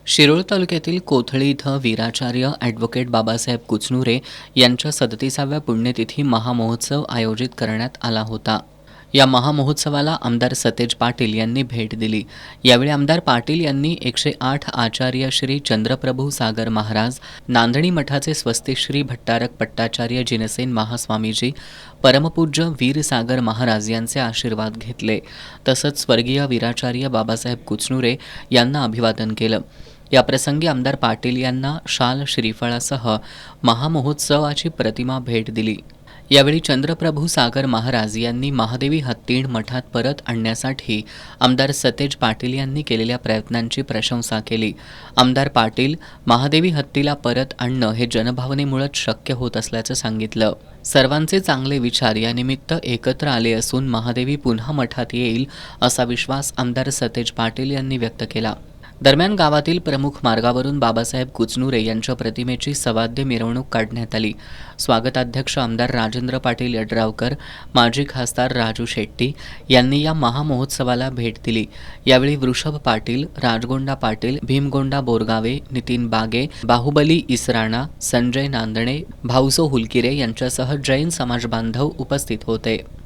शिरोळ तालुक्यातील कोथळी इथं वीराचार्य ॲडव्होकेट बाबासाहेब कुचनुरे यांच्या 37व्या पुण्यतिथी महामहोत्सव आयोजित करण्यात आला होता. या महामहोत्सवाला आमदार सतेज पाटील यांनी भेट दिली. यावेळी आमदार पाटील यांनी 108 आचार्य श्री चंद्रप्रभू सागर महाराज, नांदणी मठाचे स्वस्तिक श्री भट्टारक पट्टाचार्य जिनसेन महास्वामीजी, परमपूज्य वीर सागर महाराज यांचे आशीर्वाद घेतले. तसंच स्वर्गीय वीराचार्य बाबासाहेब कुचनुरे यांना अभिवादन केलं. याप्रसंगी आमदार पाटील यांना शाल श्रीफळासह महामहोत्सवाची प्रतिमा भेट दिली. यावेळी चंद्रप्रभू सागर महाराज यांनी महादेवी हत्तीण मठात परत आणण्यासाठी आमदार सतेज पाटील यांनी केलेल्या प्रयत्नांची प्रशंसा केली. आमदार पाटील महादेवी हत्तीला परत आणणं हे जनभावनेमुळेच शक्य होत असल्याचं सांगितलं. सर्वांचे चांगले विचार यानिमित्त एकत्र आले असून महादेवी पुन्हा मठात येईल असा विश्वास आमदार सतेज पाटील यांनी व्यक्त केला. दरम्यान गावातील प्रमुख मार्गावरून बाबासाहेब कुचनुरे यांच्या प्रतिमेची सवाद्य मिरवणूक काढण्यात आली. स्वागताध्यक्ष आमदार राजेंद्र पाटील यड्रावकर, माजी खासदार राजू शेट्टी यांनी या महामहोत्सवाला भेट दिली. यावेळी वृषभ पाटील, राजगोंडा पाटील, भीमगोंडा बोरगावे, नितीन बागे, बाहुबली इसराणा, संजय नांदणे, भाऊसो हुलकिरे यांच्यासह जैन समाज बांधव उपस्थित होते.